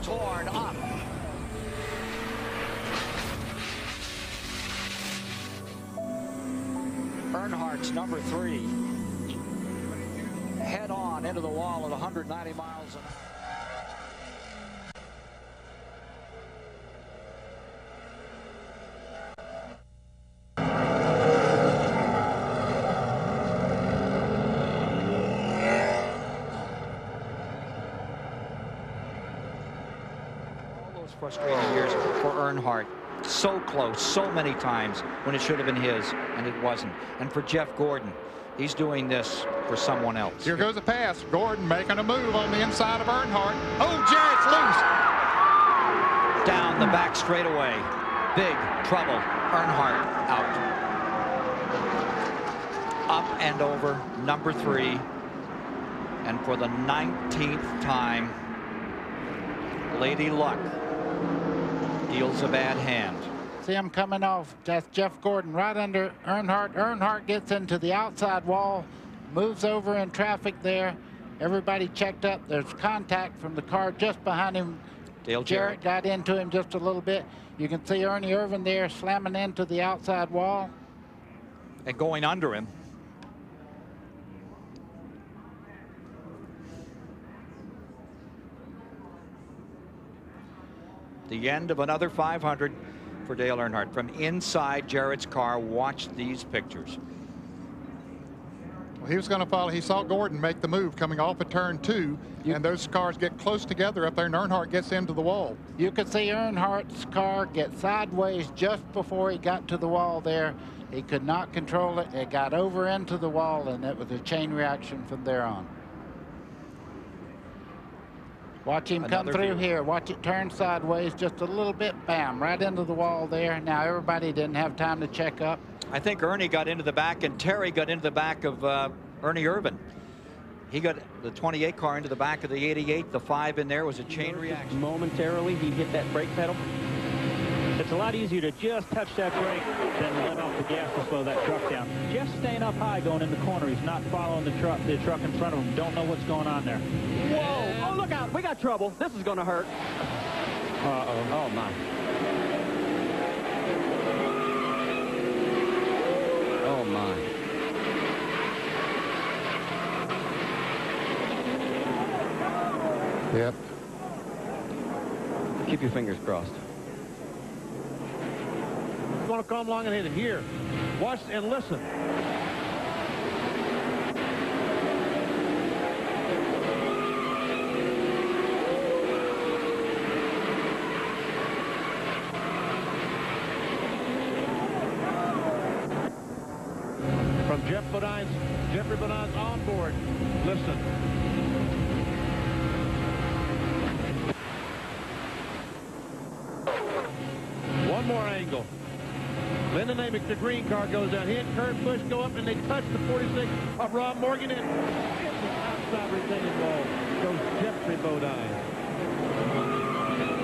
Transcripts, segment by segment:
torn up. Earnhardt's number 3. Head on into the wall at 190 miles an hour. Frustrating years for Earnhardt. So close, so many times when it should have been his, and it wasn't. And for Jeff Gordon, he's doing this for someone else. Here goes a pass. Gordon making a move on the inside of Earnhardt. Oh, Jarrett's loose. Down the back straightaway. Big trouble. Earnhardt out. Up and over number 3. And for the 19th time, Lady Luck deals a bad hand. See him coming off. That's Jeff Gordon right under Earnhardt. Earnhardt gets into the outside wall, moves over in traffic there. Everybody checked up. There's contact from the car just behind him. Dale Jarrett got into him just a little bit. You can see Ernie Irvan there slamming into the outside wall. And going under him. The end of another 500 for Dale Earnhardt. From inside Jarrett's car, watch these pictures. Well, he was going to follow. He saw Gordon make the move coming off of turn 2, and those cars get close together up there, and Earnhardt gets into the wall. You could see Earnhardt's car get sideways just before he got to the wall there. He could not control it. It got over into the wall, and it was a chain reaction from there on. Watch him come through here. Watch it turn sideways just a little bit. Bam, right into the wall there. Now everybody didn't have time to check up. I think Ernie got into the back, and Terry got into the back of Ernie Irvan. He got the 28 car into the back of the 88. The 5 in there was a chain reaction. Momentarily, he hit that brake pedal. It's a lot easier to just touch that brake than let off the gas to slow that truck down. Jeff's staying up high going in the corner. He's not following the truck in front of him. Don't know what's going on there. Whoa! Oh, look out! We got trouble. This is going to hurt. Uh-oh. Oh, my. Oh, my. Yep. Keep your fingers crossed. You want to come along and hit it here. Watch and listen. From Jeffrey Bodine's onboard. Listen. One more angle. Lyndon Amick, the green car, goes down. He and Kurt Busch go up, and they touch the 46 of Rob Morgan, and in the outside retaining wall goes Jeffrey Bodine.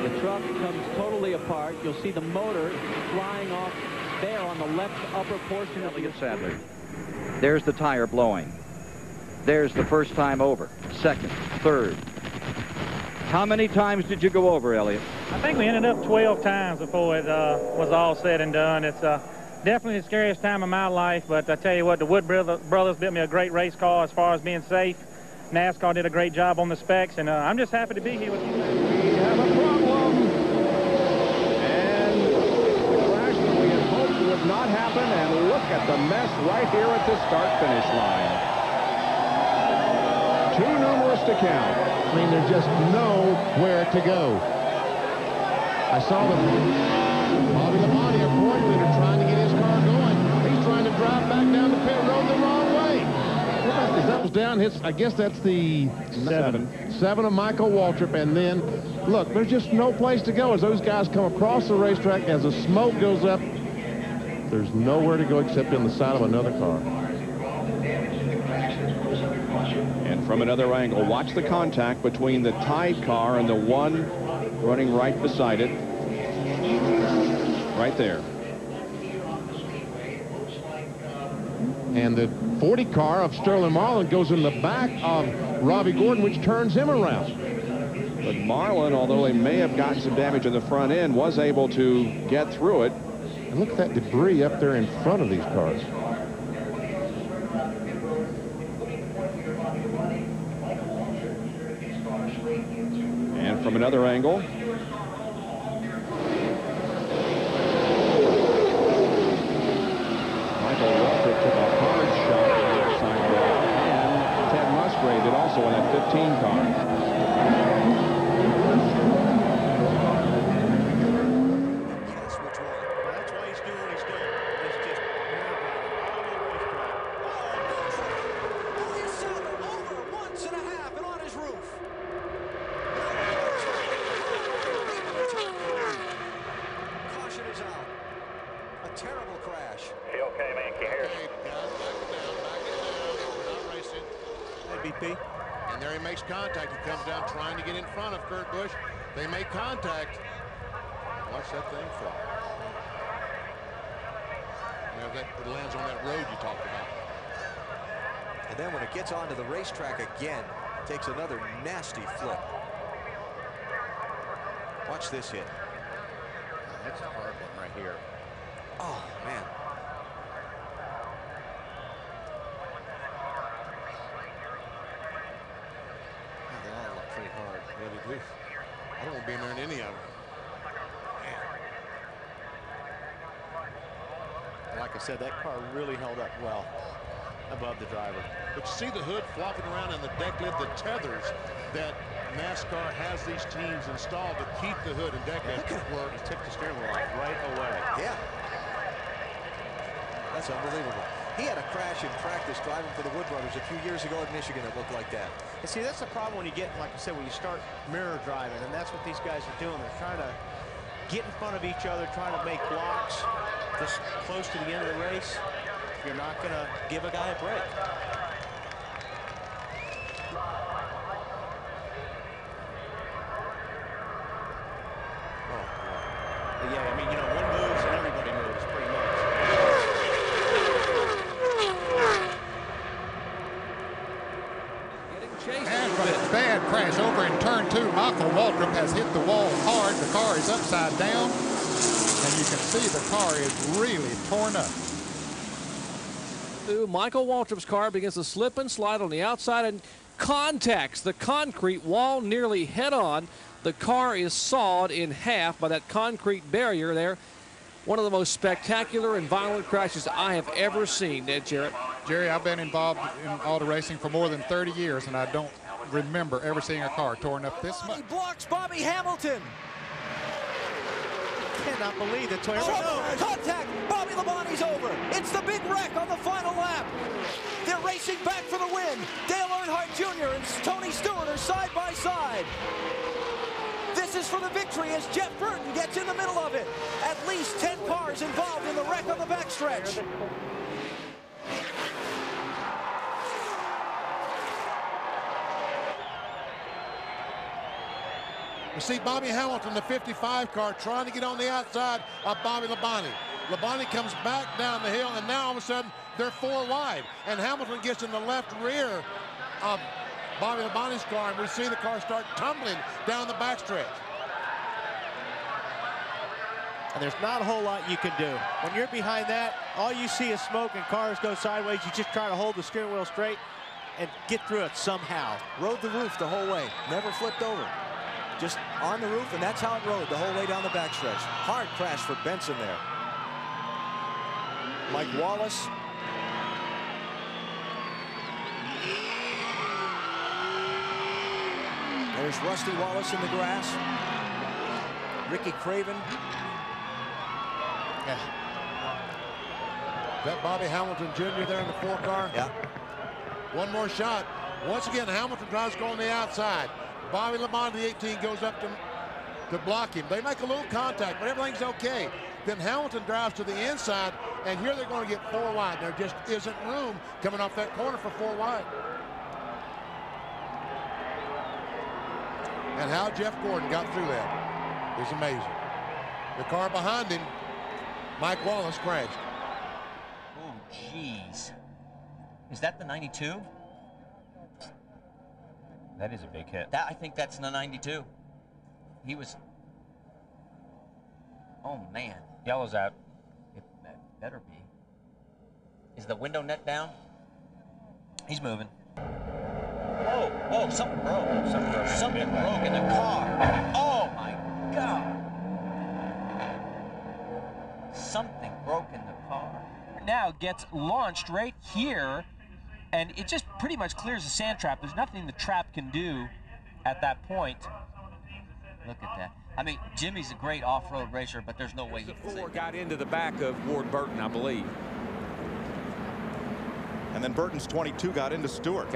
The truck comes totally apart. You'll see the motor flying off there on the left upper portion of the Sadler. There's the tire blowing. There's the first time over. Second, third. How many times did you go over, Elliott? I think we ended up 12 times before it was all said and done. It's definitely the scariest time of my life, but I tell you what, the Wood brothers built me a great race car as far as being safe. NASCAR did a great job on the specs, and I'm just happy to be here with you. We have a problem. And the crash that we had hoped would not happen, and look at the mess right here at the start-finish line. Too numerous to count. I mean, there's just nowhere to go. I saw the Bobby Labonte, our point leader, trying to get his car going. He's trying to drive back down the pit road the wrong way. That was down his, I guess that's the 7 of Michael Waltrip. And then, look, there's just no place to go as those guys come across the racetrack. As the smoke goes up, there's nowhere to go except in the side of another car. And from another angle, watch the contact between the tied car and the one running right beside it. Right there. And the 40 car of Sterling Marlin goes in the back of Robbie Gordon, which turns him around. But Marlin, although he may have gotten some damage in the front end, was able to get through it. And look at that debris up there in front of these cars. And from another angle, Michael Waltrip took a hard shot to the outside wall, and Ted Musgrave did also in that 15 car. And there he makes contact. He comes down trying to get in front of Kurt Busch. They make contact. Watch that thing fly. You know, it lands on that road you talked about. And then when it gets onto the racetrack again, takes another nasty flip. Watch this hit. That's a hard one right here. Oh, man. Pretty hard. Really do. I don't want to be in there in any of them. Man. Like I said, that car really held up well above the driver. But you see the hood flopping around and the deck lid, the tethers that NASCAR has these teams installed to keep the hood and deck lid work. He took the steering wheel off right away. Yeah. That's unbelievable. He had a crash in practice driving for the Wood Brothers a few years ago in Michigan that looked like that. And see, that's the problem when you get, like I said, when you start mirror driving, and that's what these guys are doing. They're trying to get in front of each other, trying to make blocks this close to the end of the race. You're not going to give a guy a break. Oh, yeah, I mean, you know, one moves and everybody moves pretty much. And from a bad crash over in turn 2, Michael Waltrip has hit the wall hard. The car is upside down, and you can see the car is really torn up. Michael Waltrip's car begins to slip and slide on the outside and contacts the concrete wall nearly head-on. The car is sawed in half by that concrete barrier there. One of the most spectacular and violent crashes I have ever seen, Ed Jarrett. Jerry, I've been involved in auto racing for more than 30 years, and I don't remember ever seeing a car torn up this much. He blocks Bobby Hamilton. Cannot believe the Toyota. Oh, contact! Bobby Labonte's over. It's the big wreck on the final lap. They're racing back for the win. Dale Earnhardt Jr. and Tony Stewart are side by side. This is for the victory as Jeff Burton gets in the middle of it. At least 10 cars involved in the wreck on the backstretch. You see Bobby Hamilton, the 55 car, trying to get on the outside of Bobby Labonte. Labonte comes back down the hill, and now all of a sudden they're 4 wide. And Hamilton gets in the left rear of Bobby Labonte's car, and we see the car start tumbling down the backstretch. And there's not a whole lot you can do. When you're behind that, all you see is smoke and cars go sideways. You just try to hold the steering wheel straight and get through it somehow. Rode the roof the whole way. Never flipped over. Just on the roof, and that's how it rode the whole way down the backstretch. Hard crash for Benson there. Mike Wallace. There's Rusty Wallace in the grass. Ricky Craven. Yeah. Is that Bobby Hamilton Jr. there in the 4 car? Yeah. One more shot. Once again, Hamilton tries to go on the outside. Bobby Labonte, the 18, goes up to block him. They make a little contact, but everything's okay. Then Hamilton drives to the inside, and here they're going to get 4 wide. There just isn't room coming off that corner for 4 wide. And how Jeff Gordon got through that is amazing. The car behind him, Mike Wallace, crashed. Oh, jeez. Is that the 92? That is a big hit. I think that's the 92. He was... Oh, man. Yellow's out. It better be. Is the window net down? He's moving. Whoa, something broke. Something broke in the car. Oh, my God. Something broke in the car. Now gets launched right here, and it just pretty much clears the sand trap. There's nothing the trap can do at that point. Look at that. I mean, Jimmy's a great off-road racer, but there's no way he can Four got into the back of Ward Burton, I believe. And then Burton's 22 got into Stewart.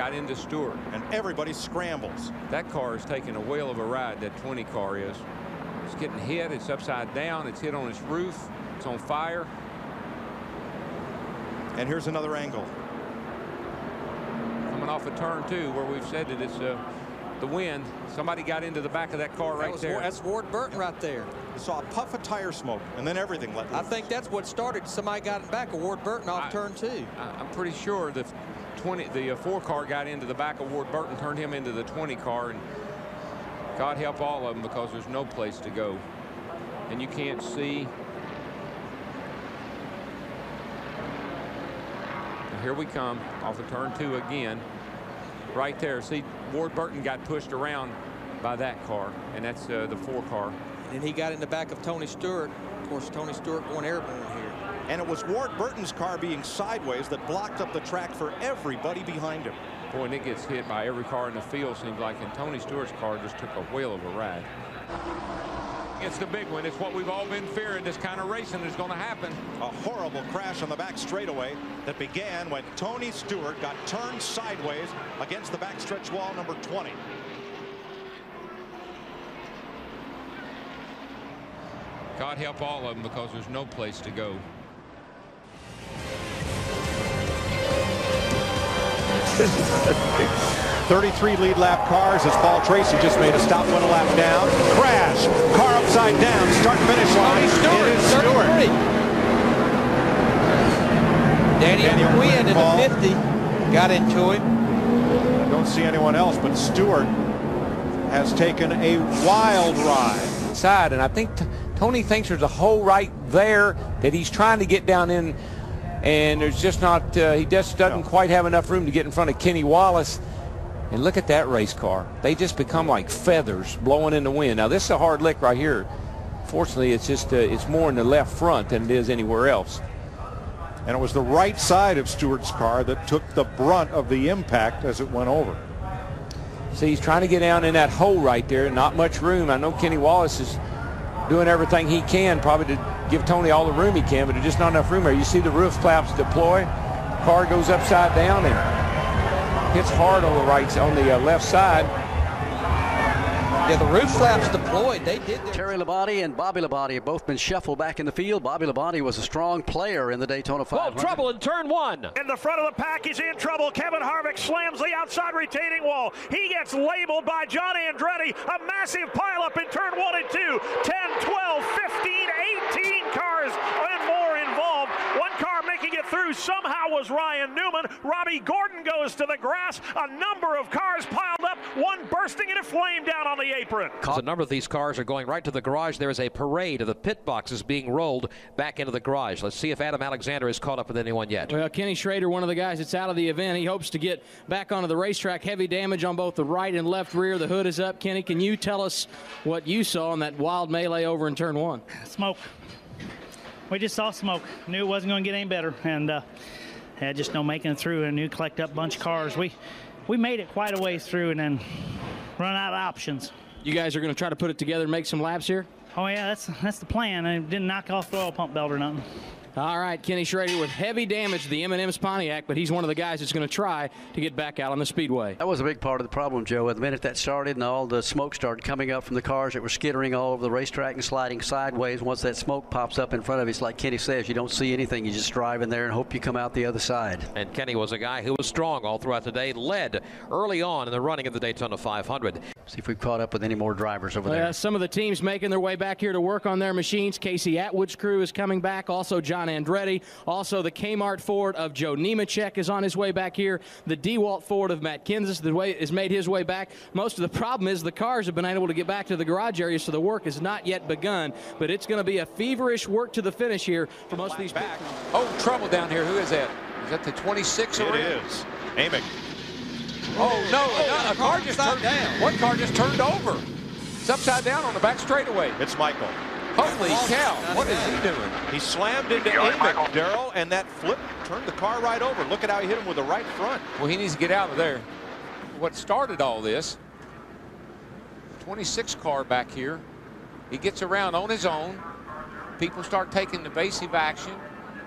And everybody scrambles. That car is taking a whale of a ride, that 20 car is. It's getting hit. It's upside down. It's hit on its roof. It's on fire. And here's another angle. Coming off of turn 2 where we've said that it's the wind. Somebody got into the back of that car right there. That's Ward Burton right there. You saw a puff of tire smoke, and then everything let loose. I think that's what started. Somebody got in back of Ward Burton off turn 2. I'm pretty sure the 4 car got into the back of Ward Burton, turned him into the 20 car, and God help all of them because there's no place to go. And you can't see. And here we come off of turn 2 again. Right there. See, Ward Burton got pushed around by that car, and that's the 4 car. And he got in the back of Tony Stewart. Of course, Tony Stewart going airborne here. And it was Ward Burton's car being sideways that blocked up the track for everybody behind him. Boy, and it gets hit by every car in the field, seems like, and Tony Stewart's car just took a whale of a ride. It's the big one. It's what we've all been fearing. This kind of racing is going to happen. A horrible crash on the back straightaway that began when Tony Stewart got turned sideways against the backstretch wall number 20. God help all of them because there's no place to go. This is 33 lead lap cars as Paul Tracy just made a stop 1 lap down. Crash. Car upside down. Start finish line. It is Stewart. Daniel Quinn in the 50 got into him. I don't see anyone else, but Stewart has taken a wild ride. Side, and I think Tony thinks there's a hole right there that he's trying to get down in, and there's just not, he just doesn't quite have enough room to get in front of Kenny Wallace. And look at that race car. They just become like feathers blowing in the wind. Now, this is a hard lick right here. Fortunately, it's just, it's more in the left front than it is anywhere else. And it was the right side of Stewart's car that took the brunt of the impact as it went over. See, he's trying to get down in that hole right there. Not much room. I know Kenny Wallace is doing everything he can probably to give Tony all the room he can, but there's just not enough room there. You see the roof flaps deploy. Car goes upside down and hits hard on the left side. Yeah, the roof flaps deployed. They did. Terry Labonte and Bobby Labonte have both been shuffled back in the field. Bobby Labonte was a strong player in the Daytona 500. Well, trouble in turn 1. In the front of the pack, he's in trouble. Kevin Harvick slams the outside retaining wall. He gets labeled by John Andretti. A massive pileup in turn 1 and 2. 10, 12, 15, 18 cars and more involved. One car making it through somehow was Ryan Newman. Robbie Gordon goes to the grass. A number of cars piled up, one bursting into flame down on the apron. A number of these cars are going right to the garage. There is a parade of the pit boxes being rolled back into the garage. Let's see if Adam Alexander is caught up with anyone yet. Well, Kenny Schrader, one of the guys that's out of the event, he hopes to get back onto the racetrack. Heavy damage on both the right and left rear. The hood is up. Kenny, can you tell us what you saw in that wild melee over in turn 1? Smoke. We just saw smoke. Knew it wasn't going to get any better, and had just no making it through, and knew collect up a bunch of cars. We made it quite a ways through and then run out of options. You guys are going to try to put it together and make some laps here? Oh, yeah, that's the plan. I didn't knock off the oil pump belt or nothing. All right, Kenny Schrader with heavy damage to the M&M's Pontiac, but he's one of the guys that's going to try to get back out on the speedway. That was a big part of the problem, Joe. At the minute that started and all the smoke started coming up from the cars that were skittering all over the racetrack and sliding sideways, once that smoke pops up in front of you, it's like Kenny says, you don't see anything. You just drive in there and hope you come out the other side. And Kenny was a guy who was strong all throughout the day, led early on in the running of the Daytona 500. See if we've caught up with any more drivers over there. Some of the teams making their way back here to work on their machines. Casey Atwood's crew is coming back. Also, John John Andretti. Also, the Kmart Ford of Joe Nemechek is on his way back here. The DeWalt Ford of Matt Kenseth has made his way back. Most of the problem is the cars have been able to get back to the garage area, so the work has not yet begun. But it's going to be a feverish work to the finish here for most of these back. Oh, trouble down here. Who is that? Is that the 26 It already? is. Amick. Oh, no, a car just turned down. One car just turned over. It's upside down on the back straightaway. It's Michael. Holy cow, what is he doing? He slammed into Amick, Darrell, and that flip turned the car right over. Look at how he hit him with the right front. Well, he needs to get out of there. What started all this, 26 car back here. He gets around on his own. People start taking evasive action.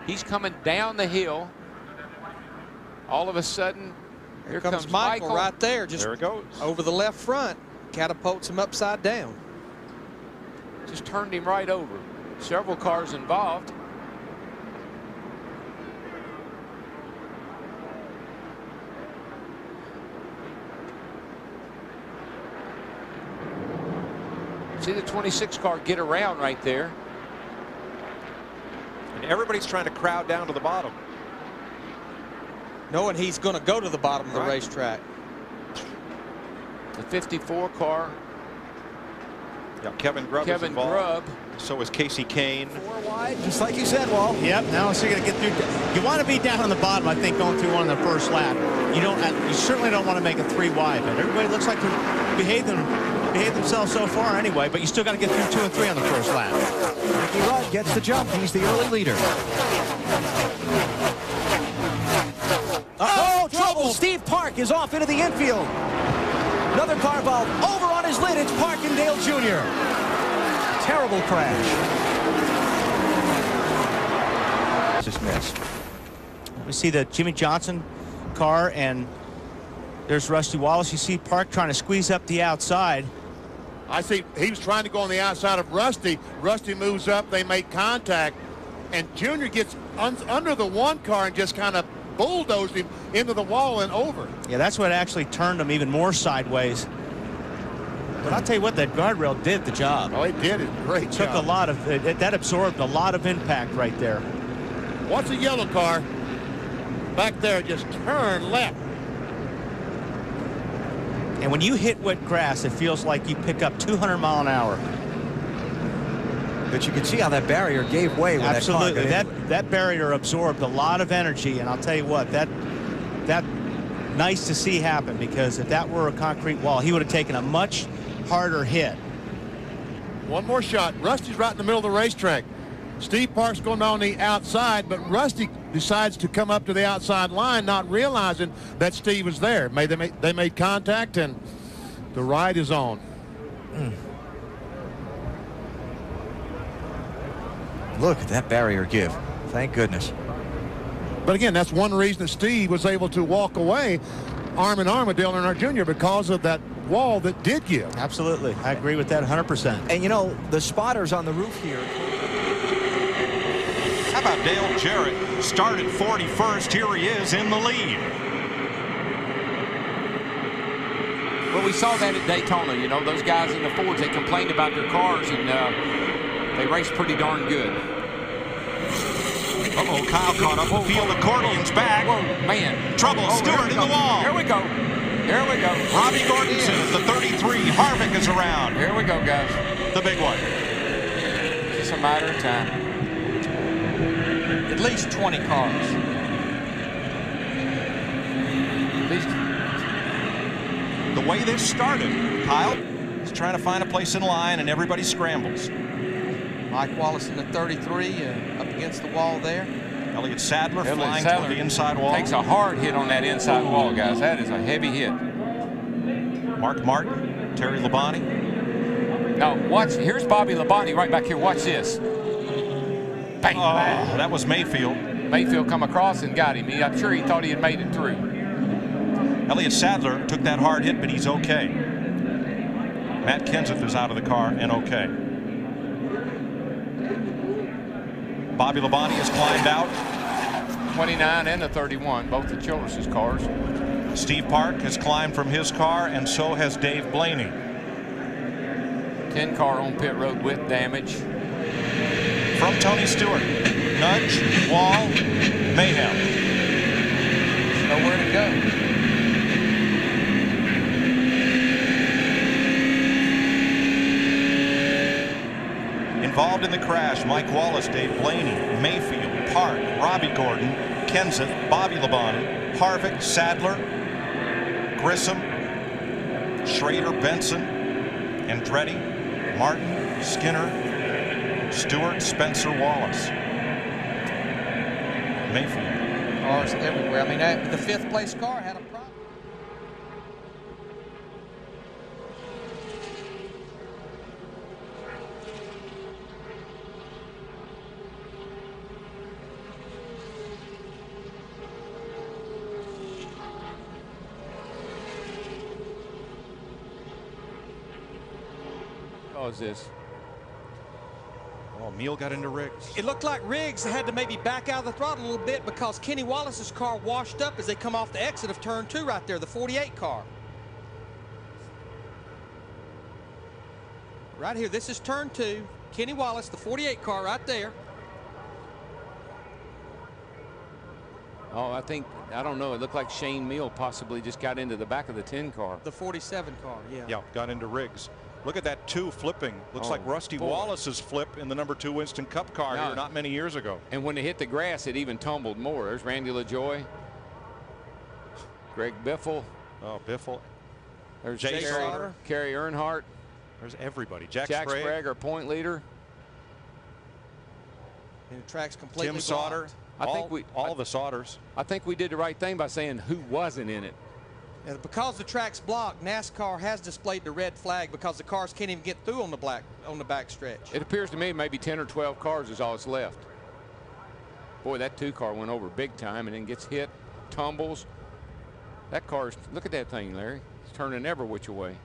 He's coming down the hill. All of a sudden, here comes Michael right there. Just there it goes. Over the left front. Catapults him upside down. Just turned him right over. Several cars involved. See the 26 car get around right there. And everybody's trying to crowd down to the bottom. Knowing he's going to go to the bottom of the racetrack. The 54 car. Yeah, Kevin Grubb is involved. So is Casey Kane. 4 wide, just like you said, Walt. Yep. Now so you're going to get through. You want to be down on the bottom, I think, going through one of the first lap. You certainly don't want to make a 3 wide. But everybody looks like they're behave themselves so far anyway. But you still got to get through 2 and 3 on the first lap. Ricky Rudd gets the jump. He's the early leader. Oh, trouble! Steve Park is off into the infield. Another car involved. Over on his lid, it's Parkindale Jr. Terrible crash. Just missed. We see the Jimmy Johnson car, and there's Rusty Wallace. You see Park trying to squeeze up the outside. I see he was trying to go on the outside of Rusty. Rusty moves up, they make contact, and Junior gets under the one car and just kind of bulldozed him into the wall and over. Yeah, that's what actually turned him even more sideways. But I'll tell you what, that guardrail did the job. Oh, it did. It great took job. A lot of that absorbed a lot of impact right there. Watch the yellow car back there just turn left. And when you hit wet grass, it feels like you pick up 200 mile an hour. But you can see how that barrier gave way when absolutely that car that barrier absorbed a lot of energy, and I'll tell you what, that nice to see happen, because if that were a concrete wall, he would have taken a much harder hit. One more shot. Rusty's right in the middle of the racetrack. Steve Park's going on the outside, but Rusty decides to come up to the outside line, not realizing that Steve was there. They made contact, and the ride is on. Look at that barrier give. Thank goodness. But again, that's one reason that Steve was able to walk away arm in arm with Dale Earnhardt Jr. because of that wall that did give. Absolutely. I agree with that 100%. And you know, the spotters on the roof here. How about Dale Jarrett? Started 41st. Here he is in the lead. Well, we saw that at Daytona. You know, those guys in the Fords, they complained about their cars, and they raced pretty darn good. Uh-oh, Kyle caught up the field. Accordion's back. Whoa, man. Trouble. Stewart in the wall. Here we go. Here we go. Robbie Gordonson at the 33. Harvick is around. Here we go, guys. The big one. It's just a matter of time. At least 20 cars. At least. The way this started, Kyle is trying to find a place in line, and everybody scrambles. Mike Wallace in the 33 up against the wall there. Elliott Sadler flying toward the inside wall. Takes a hard hit on that inside wall, guys. That is a heavy hit. Mark Martin, Terry Labonte. Now, watch. Here's Bobby Labonte right back here. Watch this. Bang. Oh, that was Mayfield. Mayfield come across and got him. I'm sure he thought he had made it through. Elliott Sadler took that hard hit, but he's okay. Matt Kenseth is out of the car and okay. Bobby Labonte has climbed out. 29 and the 31, both the Childress's cars. Steve Park has climbed from his car, and so has Dave Blaney. 10 car on pit road with damage. From Tony Stewart. nudge, wall, mayhem. Nowhere to go. Involved in the crash, Mike Wallace, Dave Blaney, Mayfield, Park, Robbie Gordon, Kenseth, Bobby Labonte, Harvick, Sadler, Grissom, Schrader, Benson, Andretti, Martin, Skinner, Stewart, Spencer, Wallace. Mayfield. Cars everywhere. I mean, the fifth place car had a problem. This. Oh, Meal got into Riggs. It looked like Riggs had to maybe back out of the throttle a little bit because Kenny Wallace's car washed up as they come off the exit of turn 2 right there, the 48 car. Right here, this is turn 2. Kenny Wallace, the 48 car right there. Oh, I don't know. It looked like Shane Meal possibly just got into the back of the 10 car. The 47 car, yeah. Yeah, got into Riggs. Look at that 2 flipping. Looks like Rusty Wallace's flip in the number 2 Winston Cup car here not many years ago. And when it hit the grass, it even tumbled more. There's Randy LaJoy. Greg Biffle. Oh, Biffle. There's Jay Slaughter. Kerry Earnhardt. There's everybody. Jack Sprague, our point leader. And the track's completely Tim Sauter. blocked. All the Sauters. I think we did the right thing by saying who wasn't in it. And because the track's blocked, NASCAR has displayed the red flag because the cars can't even get through on the back stretch. It appears to me maybe 10 or 12 cars is all that's left. Boy, that 2 car went over big time and then gets hit, tumbles. That car's, look at that thing, Larry. It's turning every which way.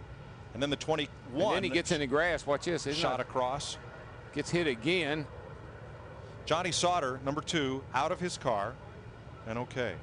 And then the 21. And then he gets in the grass. Watch this. Shot across. Gets hit again. Johnny Sauter, number 2, out of his car. And okay.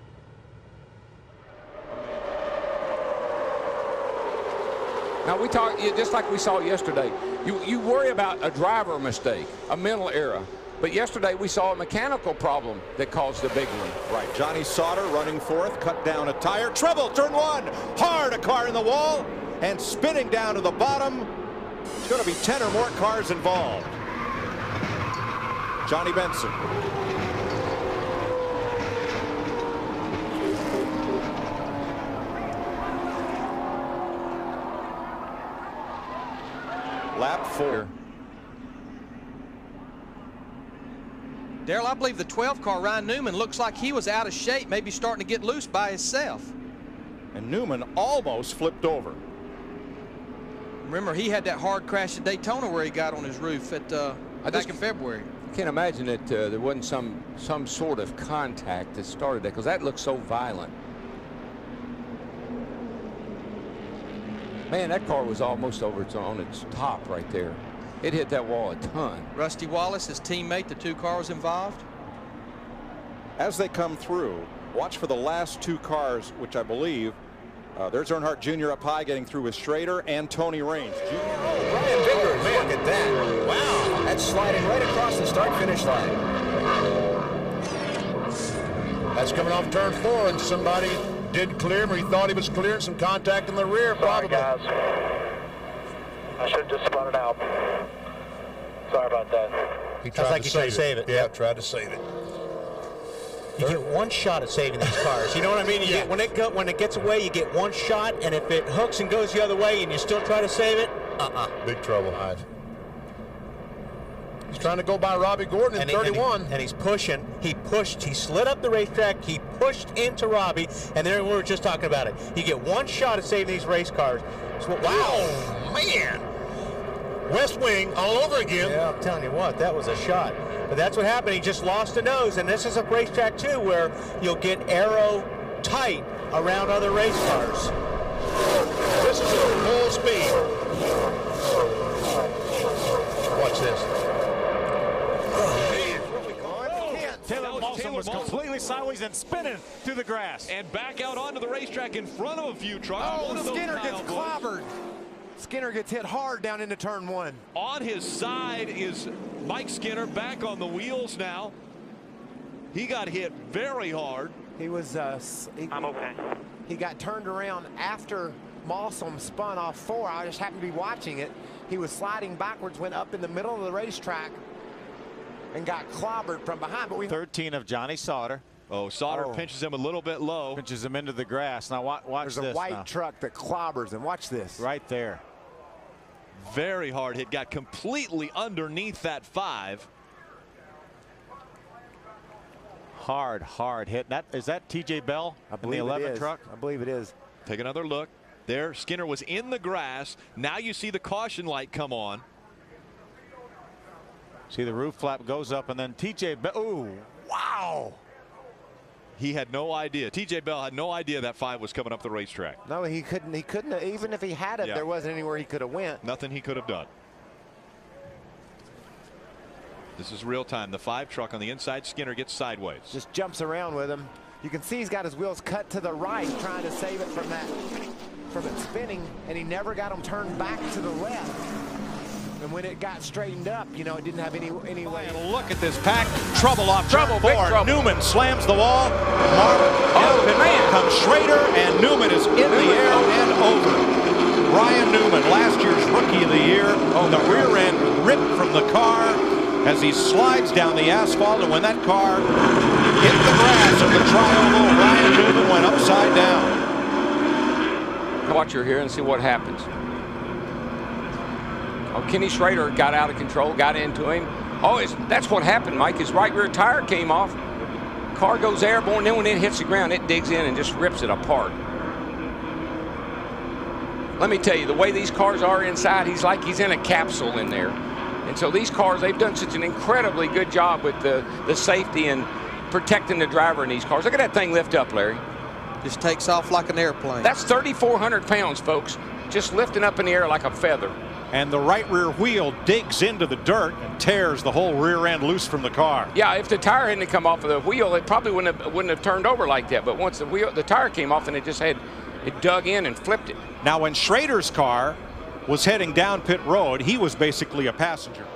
Now we talk just like we saw yesterday. You worry about a driver mistake, a mental error. But yesterday we saw a mechanical problem that caused the big one. Right. Johnny Sauter running fourth, cut down a tire. Treble, turn 1. Hard, a car in the wall. And spinning down to the bottom. It's going to be 10 or more cars involved. Johnny Benson. Lap 4. Darrell, I believe the 12 car, Ryan Newman, looks like he was out of shape, maybe starting to get loose by himself. And Newman almost flipped over. Remember, he had that hard crash at Daytona where he got on his roof at back in February. I can't imagine that there wasn't some sort of contact that started that, because that looked so violent. Man, that car was almost over on its top right there. It hit that wall a ton. Rusty Wallace, his teammate, the 2 cars involved. As they come through, watch for the last 2 cars, which I believe, there's Earnhardt Jr. up high getting through with Schrader and Tony Raines. Oh, Brian Bickers, look at that. Wow, that's sliding right across the start-finish line. That's coming off turn 4, and somebody did clear him, or he thought he was clearing some contact in the rear, probably. Sorry, guys. I should have just spun it out. Sorry about that. He tried to save it. Yeah, tried to save it. You get one shot at saving these cars. You know what I mean? You get, when it gets away, you get one shot, and if it hooks and goes the other way and you still try to save it, Big trouble, Hyde. He's trying to go by Robbie Gordon in 31. And he's pushing. He pushed. He slid up the racetrack. He pushed into Robbie, and there we were just talking about it. You get one shot at saving these race cars. So, wow, man. West Wing all over again. Yeah, I'm telling you what, that was a shot. But that's what happened. He just lost a nose, and this is a racetrack, too, where you'll get aero tight around other race cars. This is at full speed. Watch this. Taylor Lawson was completely sideways and spinning through the grass. And back out onto the racetrack in front of a few trucks. Oh, Skinner gets clobbered. Skinner gets hit hard down into turn 1. On his side is Mike Skinner, back on the wheels now. He got hit very hard. He was. I'm okay. He got turned around after Malsom spun off 4. I just happened to be watching it. He was sliding backwards, went up in the middle of the racetrack, and got clobbered from behind. But 13 of Johnny Sauter. Oh, Sauter pinches him a little bit low. Pinches him into the grass. Now watch this. There's a white truck that clobbers him. Watch this. Right there. Very hard hit. Got completely underneath that 5. Hard hit. Is that TJ Bell? I believe in the 11 it is. truck? I believe it is. Take another look. There, Skinner was in the grass. Now you see the caution light come on. See the roof flap goes up, and then TJ Bell. Ooh, wow. He had no idea. TJ Bell had no idea that 5 was coming up the racetrack. No, he couldn't. He couldn't. Even if he had it, there wasn't anywhere he could have went. Nothing he could have done. This is real time. The 5 truck on the inside. Skinner gets sideways. Just jumps around with him. You can see he's got his wheels cut to the right, trying to save it from it spinning, and he never got them turned back to the left. And when it got straightened up, you know, it didn't have any way. And look at this pack. Trouble off turn 4. Newman slams the wall. Comes Schrader, and Newman is in the air and over. Ryan Newman, last year's Rookie of the Year. The rear end ripped from the car as he slides down the asphalt, and when that car hit the grass of the tri-oval, Ryan Newman went upside down. Watch her here and see what happens. Oh, Kenny Schrader got out of control, got into him. Oh, that's what happened, Mike. His right rear tire came off. Car goes airborne, then when it hits the ground, it digs in and just rips it apart. Let me tell you, the way these cars are inside, he's like he's in a capsule in there. And so these cars, they've done such an incredibly good job with the safety and protecting the driver in these cars. Look at that thing lift up, Larry. Just takes off like an airplane. That's 3,400 pounds, folks, just lifting up in the air like a feather. And the right rear wheel digs into the dirt and tears the whole rear end loose from the car. Yeah, if the tire hadn't come off of the wheel, it probably wouldn't have turned over like that. But once the tire came off, and it dug in and flipped it. Now, when Schrader's car was heading down pit road, he was basically a passenger.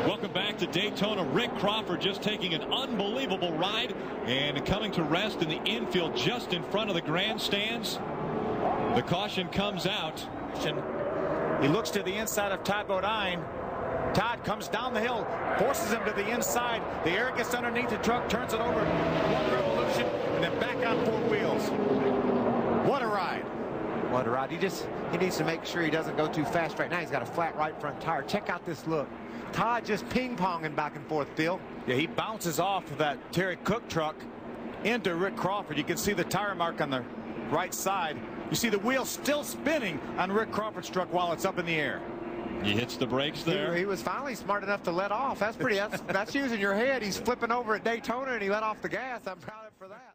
Welcome back to Daytona. Rick Crawford just taking an unbelievable ride and coming to rest in the infield just in front of the grandstands. The caution comes out. He looks to the inside of Todd Bodine. Todd comes down the hill, forces him to the inside. The air gets underneath the truck, turns it over one revolution, and then back on 4 wheels. What a ride. What a ride. He needs to make sure he doesn't go too fast right now. He's got a flat right front tire. Check out this look. Todd just ping-ponging back and forth, Phil. Yeah, he bounces off of that Terry Cook truck into Rick Crawford. You can see the tire mark on the right side. You see the wheel still spinning on Rick Crawford's truck while it's up in the air. He hits the brakes there. He was finally smart enough to let off. That's using your head. He's flipping over at Daytona, and he let off the gas. I'm proud of him for that.